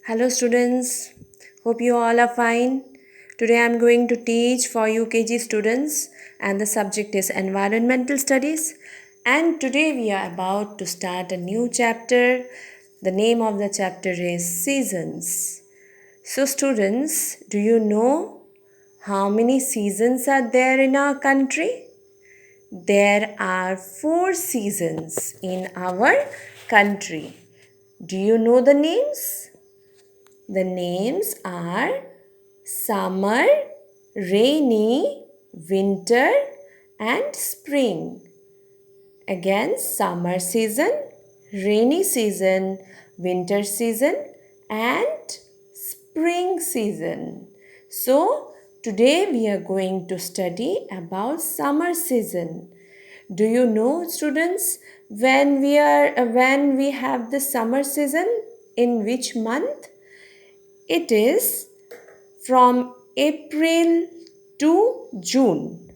Hello students, hope you all are fine. Today I am going to teach for UKG students and the subject is environmental studies, and today we are about to start a new chapter. The name of the chapter is seasons. So students, do you know how many seasons are there in our country? There are 4 seasons in our country. Do you know the names? The names are summer, rainy, winter, and spring. Again, summer season, rainy season, winter season, and spring season. So, today we are going to study about summer season. Do you know, students, when we have the summer season, in which month? It is from April to June.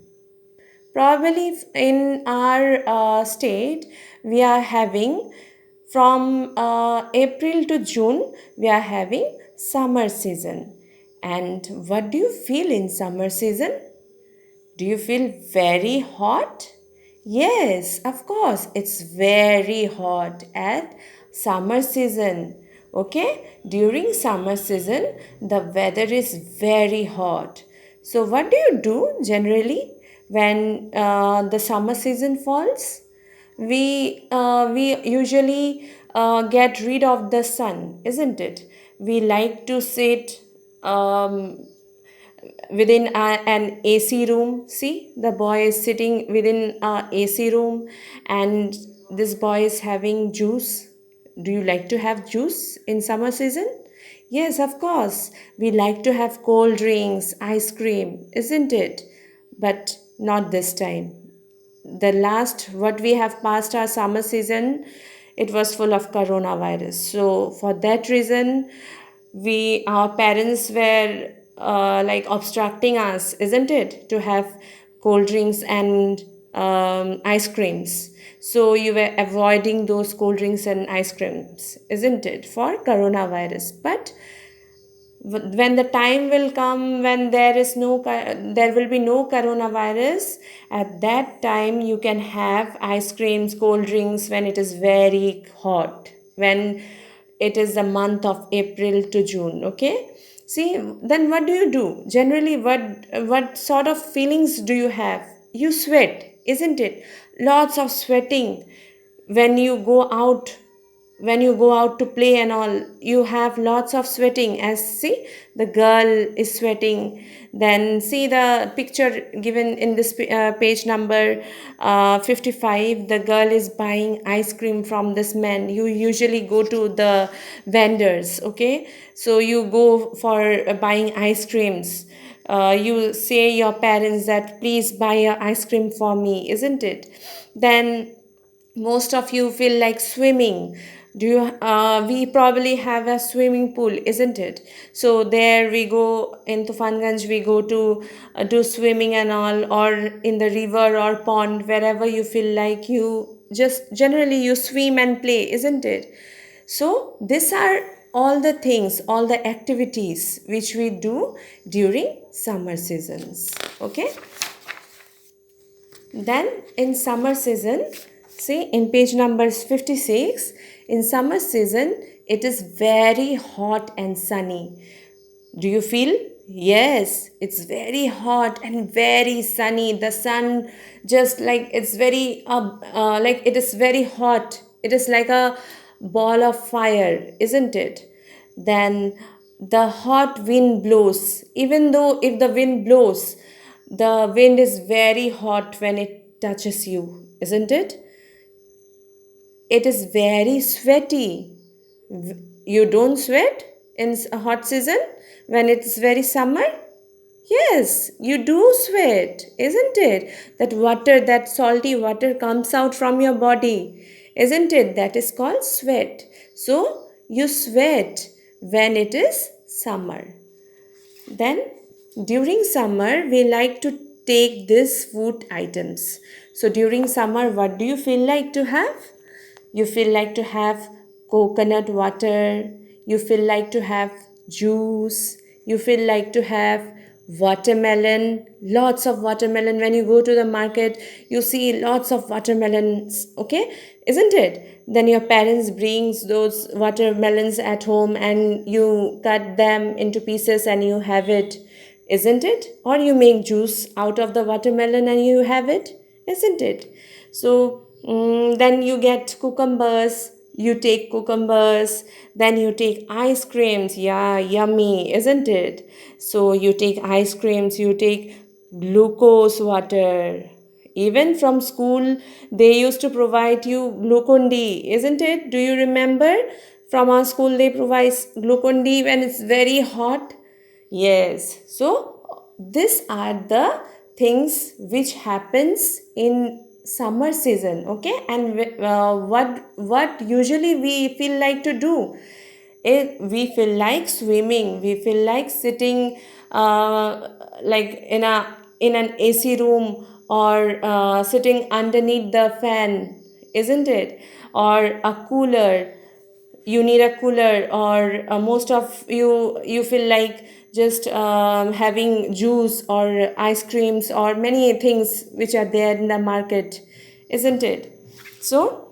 Probably in our state, we are having from April to June, we are having summer season. And what do you feel in summer season? Do you feel very hot? Yes, of course, it's very hot at summer season. Okay, during summer season, the weather is very hot. So, what do you do generally when the summer season falls? We usually get rid of the sun, isn't it? We like to sit within an AC room. See, the boy is sitting within a AC room, and this boy is having juice. Do you like to have juice in summer season? Yes, of course. We like to have cold drinks, ice cream, isn't it? But not this time. The last what we have passed our summer season, it was full of coronavirus. So for that reason, we our parents were like obstructing us, isn't it, to have cold drinks and ice creams. So you were avoiding those cold drinks and ice creams, isn't it, for coronavirus. But when the time will come when there will be no coronavirus, at that time you can have ice creams, cold drinks when it is very hot, when it is the month of April to June. Okay, see, then what do you do generally? What sort of feelings do you have? You sweat, isn't it? Lots of sweating when you go out, when you go out to play and all. You have lots of sweating, as see, the girl is sweating. Then see the picture given in this page number 55. The girl is buying ice cream from this man. You usually go to the vendors, okay? So you go for buying ice creams. You say your parents that please buy a ice cream for me, isn't it? Then most of you feel like swimming. Do you We probably have a swimming pool, isn't it? So there we go in Tufanganj, we go to do swimming and all, or in the river or pond, wherever you feel like. You just generally you swim and play, isn't it? So these are all the things, all the activities which we do during summer seasons. Okay, then in summer season, see in page numbers 56, in summer season it is very hot and sunny. Do you feel? Yes, it's very hot and very sunny. The sun just like it's very like it is very hot. It is like a ball of fire, isn't it? Then the hot wind blows. Even though if the wind blows, the wind is very hot when it touches you, isn't it? It is very sweaty. You don't sweat in a hot season when it's very summer? Yes, you do sweat, isn't it? That water, that salty water comes out from your body, isn't it? That is called sweat. So, you sweat when it is summer. Then, during summer, we like to take these food items. So, during summer, what do you feel like to have? You feel like to have coconut water. you feel like to have juice, you feel like to have watermelon, lots of watermelon. When you go to the market, you see lots of watermelons, okay, isn't it? Then your parents brings those watermelons at home and you cut them into pieces and you have it, isn't it? Or you make juice out of the watermelon and you have it, isn't it? So then you get cucumbers, you take cucumbers, then you take ice creams, yeah, yummy, isn't it? So you take ice creams, you take glucose water. Even from school, they used to provide you Glucon-D, isn't it? Do you remember? From our school, they provide Glucon-D when it's very hot. Yes. So these are the things which happens in summer season. Okay, and what usually we feel like to do? We feel like swimming. We feel like sitting like in an AC room or sitting underneath the fan, isn't it? Or a cooler, you need a cooler, or most of you feel like just having juice or ice creams or many things which are there in the market, isn't it? So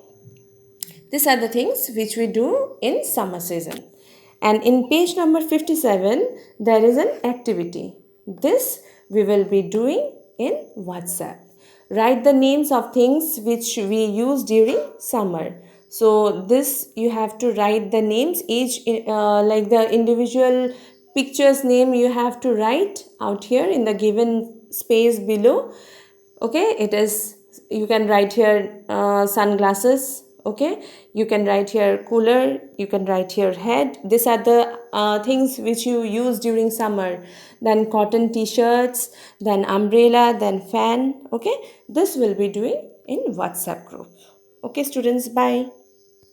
these are the things which we do in summer season. And in page number 57, there is an activity. This we will be doing in WhatsApp. Write the names of things which we use during summer. So this you have to write the names, each like the individual picture's name you have to write out here in the given space below. Okay, it is, you can write here sunglasses, okay, you can write here cooler, you can write here head. These are the things which you use during summer. Then cotton t-shirts, then umbrella, then fan. Okay, this will be doing in WhatsApp group. Okay students, bye.